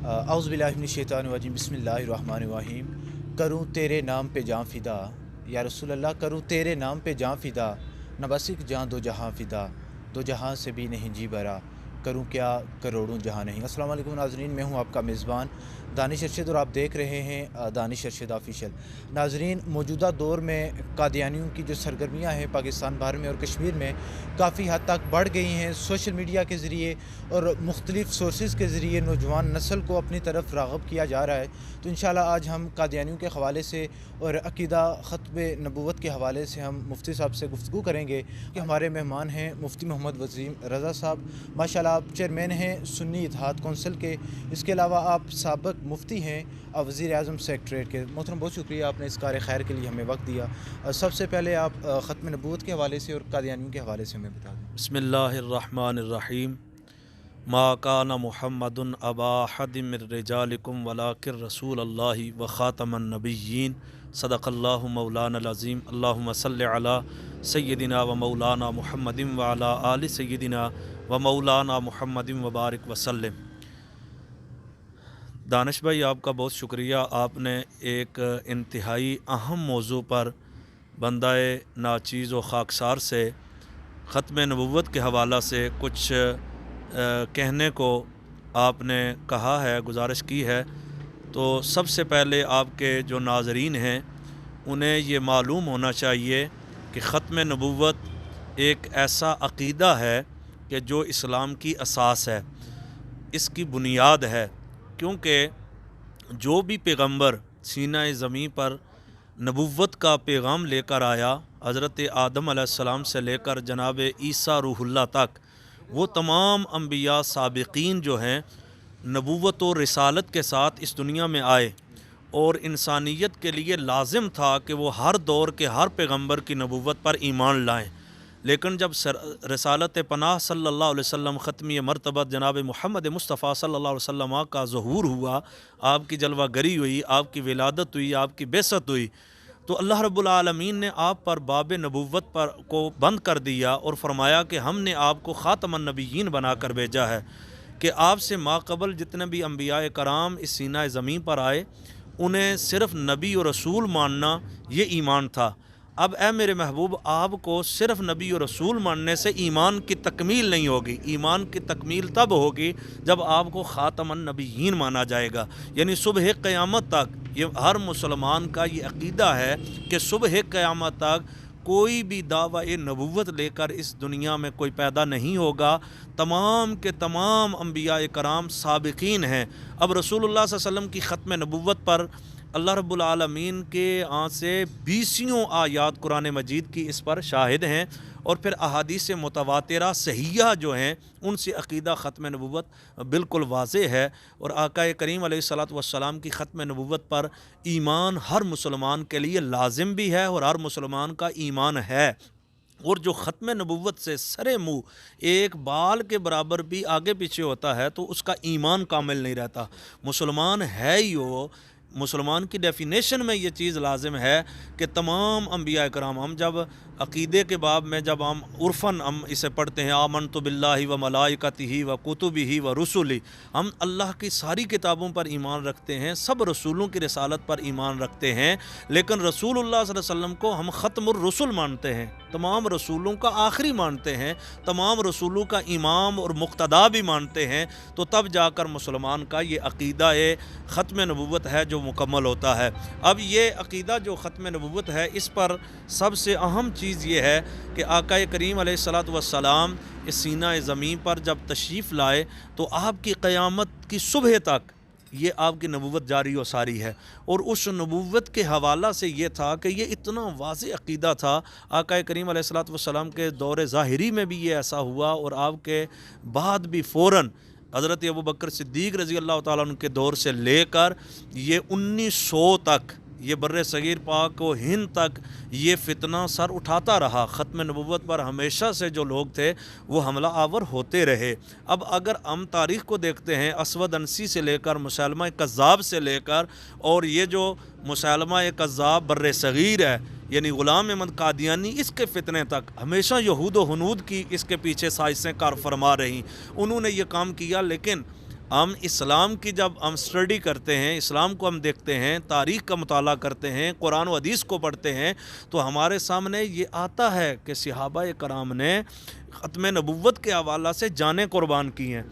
اعوذ باللہ من الشیطان الرجیم، بسم اللہ الرحمن الرحیم۔ کروں تیرے نام پہ جاں فدا، یا رسول اللہ کروں تیرے نام پہ جاں فدا، نہ بس ایک جاں دو جہاں فدا، دو جہاں سے بھی نہیں جی برا، کروں کیا کروڑوں جہاں نہیں۔ السلام علیکم ناظرین، میں ہوں آپ کا میزبان دانش ارشد اور آپ دیکھ رہے ہیں دانش ارشد آفیشیل۔ ناظرین، موجودہ دور میں قادیانیوں کی جو سرگرمیاں ہیں پاکستان بھر میں اور کشمیر میں کافی حد تک بڑھ گئی ہیں۔ سوشل میڈیا کے ذریعے اور مختلف سورسز کے ذریعے نوجوان نسل کو اپنی طرف راغب کیا جا رہا ہے۔ تو انشاءاللہ آج ہم قادیانیوں کے حوالے سے اور عقیدہ ختم نبوت کے حوالے سے ہم مفتی صاحب سے گفتگو کریں گے کہ ہمارے مہمان ہیں مفتی محمد وسیم رضا صاحب۔ ماشاءاللہ آپ چیئرمین ہیں سنی اتحاد کونسل کے، اس کے علاوہ آپ سابق مفتی ہیں وزیر اعظم سیکریٹریٹ کے۔ محترم، بہت شکریہ آپ نے اس کار خیر کے لیے ہمیں وقت دیا۔ سب سے پہلے آپ ختم نبوت کے حوالے سے اور قادیانیوں کے حوالے سے ہمیں بتا دیں۔ بسم اللہ الرحمن الرحیم۔ ما کان محمد ابا احد من رجالکم ولکن رسول اللہ وخاتم النبیین، صدق اللہ مولانا العظیم۔ اللہم صلی علی سیدنا و مولانا محمد وعلی آل سیدنا و مولانا محمد وبارک وسلم۔ دانش بھائی، آپ کا بہت شکریہ، آپ نے ایک انتہائی اہم موضوع پر بندہ ناچیز و خاکسار سے ختم نبوت کے حوالہ سے کچھ کہنے کو آپ نے کہا ہے، گزارش کی ہے۔ تو سب سے پہلے آپ کے جو ناظرین ہیں انہیں یہ معلوم ہونا چاہیے کہ ختم نبوت ایک ایسا عقیدہ ہے کہ جو اسلام کی اساس ہے، اس کی بنیاد ہے، کیونکہ جو بھی پیغمبر سینہ زمین پر نبوت کا پیغام لے کر آیا، حضرت آدم علیہ السلام سے لے کر جناب عیسیٰ روح اللہ تک، وہ تمام انبیاء سابقین جو ہیں نبوت و رسالت کے ساتھ اس دنیا میں آئے، اور انسانیت کے لیے لازم تھا کہ وہ ہر دور کے ہر پیغمبر کی نبوت پر ایمان لائیں۔ لیکن جب رسالت پناہ صلی اللہ علیہ وسلم ختمی مرتبہ جناب محمد مصطفیٰ صلی اللہ علیہ وسلم کا ظہور ہوا، آپ کی جلوہ گری ہوئی، آپ کی ولادت ہوئی، آپ کی بعثت ہوئی، تو اللہ رب العالمین نے آپ پر باب نبوت پر کو بند کر دیا اور فرمایا کہ ہم نے آپ کو خاتم النبیین بنا کر بھیجا ہے، کہ آپ سے ماقبل جتنے بھی انبیاء کرام اس سینہ زمین پر آئے انہیں صرف نبی و رسول ماننا یہ ایمان تھا۔ اب اے میرے محبوب، آپ کو صرف نبی و رسول ماننے سے ایمان کی تکمیل نہیں ہوگی۔ ایمان کی تکمیل تب ہوگی جب آپ کو خاتم النبیین مانا جائے گا، یعنی صبح قیامت تک یہ ہر مسلمان کا یہ عقیدہ ہے کہ صبح قیامت تک کوئی بھی دعوی نبوت لے کر اس دنیا میں کوئی پیدا نہیں ہوگا۔ تمام کے تمام انبیاء کرام سابقین ہیں۔ اب رسول اللہ صلی اللہ علیہ وسلم کی ختم نبوت پر اللہ رب العالمین کے سے 20 آیات قرآن مجید کی اس پر شاہد ہیں، اور پھر احادیث متواترہ صحیحہ جو ہیں ان سے عقیدہ ختم نبوت بالکل واضح ہے، اور آقا کریم علیہ الصلوۃ والسلام کی ختم نبوت پر ایمان ہر مسلمان کے لیے لازم بھی ہے اور ہر مسلمان کا ایمان ہے۔ اور جو ختم نبوت سے سرے منہ ایک بال کے برابر بھی آگے پیچھے ہوتا ہے تو اس کا ایمان کامل نہیں رہتا۔ مسلمان ہے ہی وہ، مسلمان کی ڈیفینیشن میں یہ چیز لازم ہے کہ تمام انبیاء کرام، ہم جب عقیدے کے باب میں جب ہم عرفاً ہم اسے پڑھتے ہیں آمنت باللہ و ملائکتہ و کتبہ و رسلہ، ہم اللہ کی ساری کتابوں پر ایمان رکھتے ہیں، سب رسولوں کی رسالت پر ایمان رکھتے ہیں، لیکن رسول اللہ صلی اللہ علیہ وسلم کو ہم ختم الرسل مانتے ہیں، تمام رسولوں کا آخری مانتے ہیں، تمام رسولوں کا امام اور مقتدا بھی مانتے ہیں، تو تب جا کر مسلمان کا یہ عقیدہ ختم نبوت ہے جو مکمل ہوتا ہے۔ اب یہ عقیدہ جو ختم نبوت ہے، اس پر سب سے اہم چیز یہ ہے کہ آقا کریم علیہ الصلوۃ والسلام اس سینہ زمین پر جب تشریف لائے تو آپ کی قیامت کی صبح تک یہ آپ کی نبوت جاری و ساری ہے، اور اس نبوت کے حوالہ سے یہ تھا کہ یہ اتنا واضح عقیدہ تھا۔ آقا کریم علیہ الصلوۃ والسلام کے دور ظاہری میں بھی یہ ایسا ہوا، اور آپ کے بعد بھی فوراً حضرت ابوبکر صدیق رضی اللہ تعالیٰ عنہ کے دور سے لے کر یہ 1900 تک، یہ بر صغیر پاک و ہند تک یہ فتنہ سر اٹھاتا رہا۔ ختم نبوت پر ہمیشہ سے جو لوگ تھے وہ حملہ آور ہوتے رہے۔ اب اگر ہم تاریخ کو دیکھتے ہیں، اسود انسی سے لے کر مسیلمہ کذاب سے لے کر، اور یہ جو مسیلمہ کذاب بر صغیر ہے یعنی غلام احمد قادیانی، اس کے فتنے تک ہمیشہ یہود و ہنود کی اس کے پیچھے سازشیں کار فرما رہی، انہوں نے یہ کام کیا، لیکن ہم اسلام کی جب ہم اسٹڈی کرتے ہیں، اسلام کو ہم دیکھتے ہیں، تاریخ کا مطالعہ کرتے ہیں، قرآن و حدیث کو پڑھتے ہیں، تو ہمارے سامنے یہ آتا ہے کہ صحابہ کرام نے ختم نبوت کے حوالہ سے جانیں قربان کی ہیں،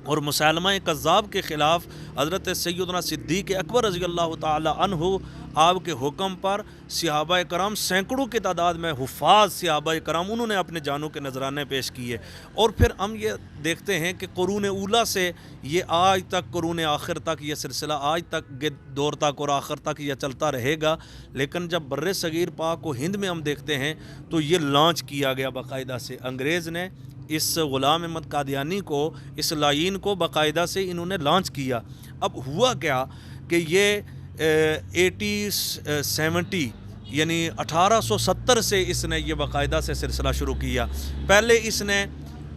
اور مسلمہ کذاب کے خلاف حضرت سیدنا صدیق اکبر رضی اللہ تعالی عنہ آپ کے حکم پر صحابہ کرام سینکڑوں کی تعداد میں حفاظ صحابہ کرام انہوں نے اپنے جانوں کے نذرانے پیش کیے۔ اور پھر ہم یہ دیکھتے ہیں کہ قرون اولیٰ سے یہ آج تک قرون آخر تک یہ سلسلہ آج تک دور تک اور آخر تک یہ چلتا رہے گا۔ لیکن جب بر صغیر پاک و ہند میں ہم دیکھتے ہیں تو یہ لانچ کیا گیا باقاعدہ سے، انگریز نے اس غلام احمد قادیانی کو، اس لائن کو باقاعدہ سے انہوں نے لانچ کیا۔ اب ہوا کیا کہ یہ 1870 یعنی 1870 سے اس نے یہ باقاعدہ سے سلسلہ شروع کیا۔ پہلے اس نے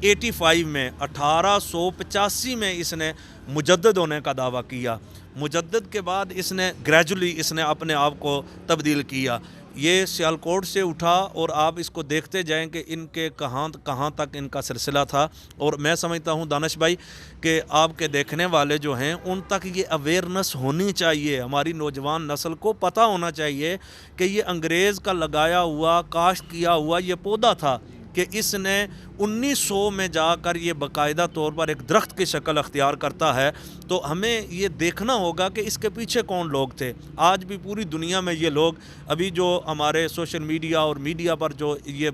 85 میں 1885 میں اس نے مجدد ہونے کا دعویٰ کیا۔ مجدد کے بعد اس نے گریجولی اس نے اپنے آپ کو تبدیل کیا۔ یہ سیالکوٹ سے اٹھا، اور آپ اس کو دیکھتے جائیں کہ ان کے کہاں تک ان کا سلسلہ تھا۔ اور میں سمجھتا ہوں دانش بھائی کہ آپ کے دیکھنے والے جو ہیں ان تک یہ اویئرنس ہونی چاہیے، ہماری نوجوان نسل کو پتہ ہونا چاہیے کہ یہ انگریز کا لگایا ہوا، کاشت کیا ہوا یہ پودا تھا کہ اس نے 1900 میں جا کر یہ باقاعدہ طور پر ایک درخت کی شکل اختیار کرتا ہے۔ تو ہمیں یہ دیکھنا ہوگا کہ اس کے پیچھے کون لوگ تھے۔ آج بھی پوری دنیا میں یہ لوگ، ابھی جو ہمارے سوشل میڈیا اور میڈیا پر جو یہ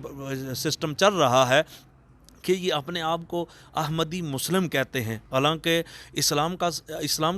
سسٹم چل رہا ہے کہ یہ اپنے آپ کو احمدی مسلم کہتے ہیں، حالانکہ اسلام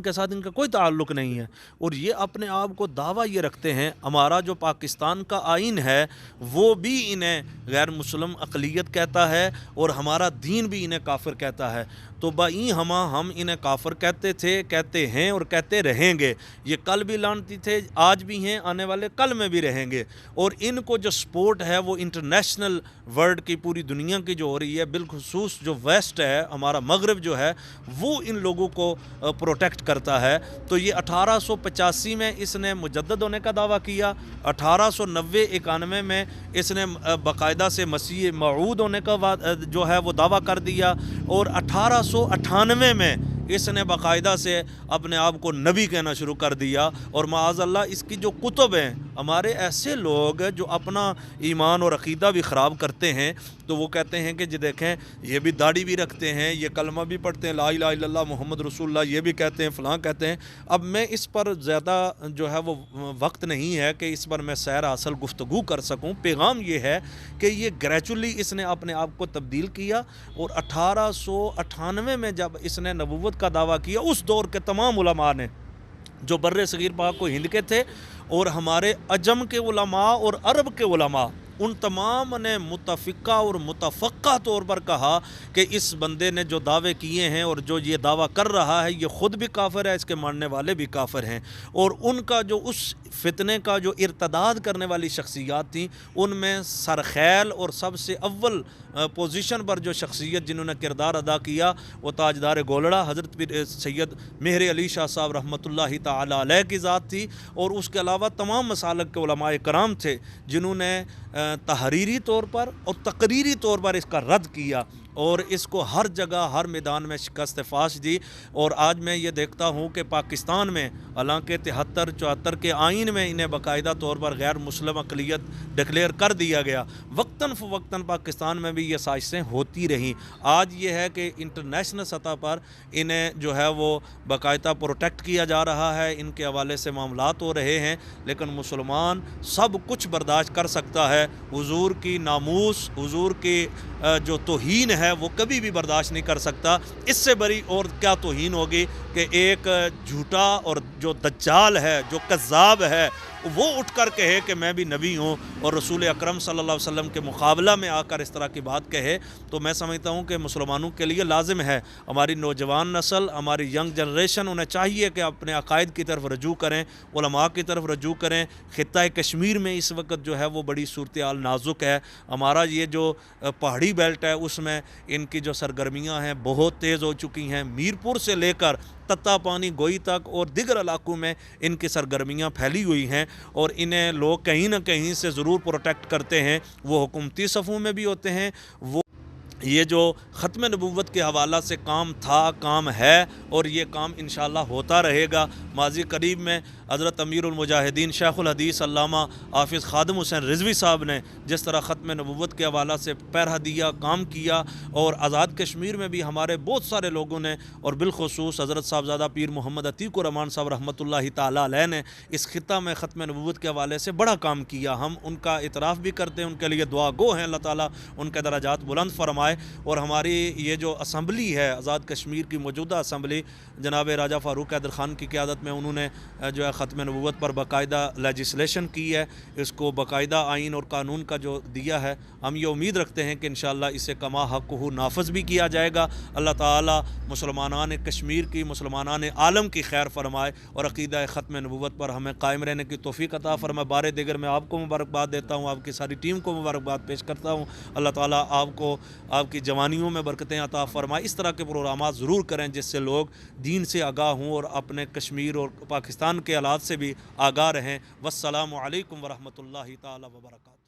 کے ساتھ ان کا کوئی تعلق نہیں ہے، اور یہ اپنے آپ کو دعویٰ یہ رکھتے ہیں۔ ہمارا جو پاکستان کا آئین ہے وہ بھی انہیں غیر مسلم اقلیت کہتا ہے، اور ہمارا دین بھی انہیں کافر کہتا ہے۔ تو بائیں ہم انہیں کافر کہتے تھے، کہتے ہیں اور کہتے رہیں گے۔ یہ کل بھی لانتی تھے، آج بھی ہیں، آنے والے کل میں بھی رہیں گے۔ اور ان کو جو سپورٹ ہے وہ انٹرنیشنل ورلڈ کی، پوری دنیا کی جو ہو رہی ہے، بالخصوص جو ویسٹ ہے، ہمارا مغرب جو ہے، وہ ان لوگوں کو پروٹیکٹ کرتا ہے۔ تو یہ 1885 میں اس نے مجدد ہونے کا دعویٰ کیا، 1890-91 میں اس نے باقاعدہ سے مسیح موعود ہونے کا جو ہے وہ دعویٰ کر دیا، اور 1898 میں اس نے باقاعدہ سے اپنے آپ کو نبی کہنا شروع کر دیا۔ اور معاذ اللہ اس کی جو کتب ہیں، ہمارے ایسے لوگ جو اپنا ایمان اور عقیدہ بھی خراب کرتے ہیں، تو وہ کہتے ہیں کہ جی دیکھیں یہ بھی داڑھی بھی رکھتے ہیں، یہ کلمہ بھی پڑھتے ہیں، لا الہ الا اللہ محمد رسول اللہ، یہ بھی کہتے ہیں، فلاں کہتے ہیں۔ اب میں اس پر زیادہ جو ہے وہ وقت نہیں ہے کہ اس پر میں سیر اصل گفتگو کر سکوں۔ پیغام یہ ہے کہ یہ گریجولی اس نے اپنے آپ کو تبدیل کیا، اور 1898 میں جب اس نے نبوت کا دعویٰ کیا، اس دور کے تمام علماء نے جو بر صغیر پاک و ہند کے تھے، اور ہمارے عجم کے علماء اور عرب کے علماء، ان تمام نے متفقہ اور متفقہ طور پر کہا کہ اس بندے نے جو دعوے کیے ہیں اور جو یہ دعویٰ کر رہا ہے یہ خود بھی کافر ہے، اس کے ماننے والے بھی کافر ہیں۔ اور ان کا جو اس فتنے کا جو ارتداد کرنے والی شخصیات تھیں، ان میں سرخیل اور سب سے اول پوزیشن پر جو شخصیت جنہوں نے کردار ادا کیا وہ تاجدار گولڑا حضرت سید مہر علی شاہ صاحب رحمۃ اللہ تعالی علیہ کی ذات تھی، اور اس کے علاوہ تمام مسالک کے علماء کرام تھے جنہوں نے تحریری طور پر اور تقریری طور پر اس کا رد کیا، اور اس کو ہر جگہ ہر میدان میں شکست فاش دی۔ اور آج میں یہ دیکھتا ہوں کہ پاکستان میں حالانکہ 73-74 کے آئین میں انہیں باقاعدہ طور پر غیر مسلم اقلیت ڈکلیئر کر دیا گیا، وقتاً فوقتاً پاکستان میں بھی یہ سازشیں ہوتی رہیں۔ آج یہ ہے کہ انٹرنیشنل سطح پر انہیں جو ہے وہ باقاعدہ پروٹیکٹ کیا جا رہا ہے، ان کے حوالے سے معاملات ہو رہے ہیں، لیکن مسلمان سب کچھ برداشت کر سکتا ہے، حضور کی ناموس، حضور کی جو توہین ہے وہ کبھی بھی برداشت نہیں کر سکتا۔ اس سے بڑی اور کیا توہین ہوگی کہ ایک جھوٹا اور جو دجال ہے، جو کذاب ہے، وہ اٹھ کر کہے کہ میں بھی نبی ہوں، اور رسول اکرم صلی اللہ علیہ وسلم کے مقابلہ میں آ کر اس طرح کی بات کہے۔ تو میں سمجھتا ہوں کہ مسلمانوں کے لیے لازم ہے، ہماری نوجوان نسل، ہماری ینگ جنریشن، انہیں چاہیے کہ اپنے عقائد کی طرف رجوع کریں، علماء کی طرف رجوع کریں۔ خطہ کشمیر میں اس وقت جو ہے وہ بڑی صورتحال نازک ہے۔ ہمارا یہ جو پہاڑی بیلٹ ہے اس میں ان کی جو سرگرمیاں ہیں بہت تیز ہو چکی ہیں، میرپور سے لے کر تتا پانی گوئی تک اور دیگر علاقوں میں ان کی سرگرمیاں پھیلی ہوئی ہیں، اور انہیں لوگ کہیں نہ کہیں سے ضرور پروٹیکٹ کرتے ہیں۔ وہ حکومتی صفوں میں بھی ہوتے ہیں، وہ یہ جو ختم نبوت کے حوالہ سے کام تھا، کام ہے، اور یہ کام انشاءاللہ ہوتا رہے گا۔ ماضی قریب میں حضرت امیر المجاہدین شیخ الحدیث علامہ حافظ خادم حسین رضوی صاحب نے جس طرح ختم نبوت کے حوالہ سے پہرا دیا، کام کیا، اور آزاد کشمیر میں بھی ہمارے بہت سارے لوگوں نے، اور بالخصوص حضرت صاحبزادہ پیر محمد عتیق الرحمن صاحب رحمۃ اللہ تعالیٰ علیہ نے اس خطہ میں ختم نبوت کے حوالے سے بڑا کام کیا۔ ہم ان کا اعتراف بھی کرتے ہیں، ان کے لیے دعا گو ہیں، اللہ تعالیٰ ان کے درجات بلند فرمائے۔ اور ہماری یہ جو اسمبلی ہے آزاد کشمیر کی موجودہ اسمبلی جناب راجہ فاروق حیدر خان کی قیادت میں، انہوں نے جو ہے ختم نبوت پر باقاعدہ لیجسلیشن کی ہے، اس کو باقاعدہ آئین اور قانون کا جو دیا ہے، ہم یہ امید رکھتے ہیں کہ انشاءاللہ اسے کما حق ہو نافذ بھی کیا جائے گا۔ اللہ تعالیٰ مسلمانان کشمیر کی، مسلمانان عالم کی خیر فرمائے اور عقیدہ ختم نبوت پر ہمیں قائم رہنے کی توفیق عطا فرمائے۔ بارے دیگر میں آپ کو مبارکباد دیتا ہوں، آپ کی ساری ٹیم کو مبارکباد پیش کرتا ہوں۔ اللہ تعالیٰ آپ کو آپ کی جوانیوں میں برکتیں عطا فرمائے۔ اس طرح کے پروگرامات ضرور کریں جس سے لوگ دین سے آگاہ ہوں اور اپنے کشمیر اور پاکستان کے حالات سے بھی آگاہ رہیں۔ والسلام علیکم ورحمۃ اللہ تعالیٰ وبرکاتہ۔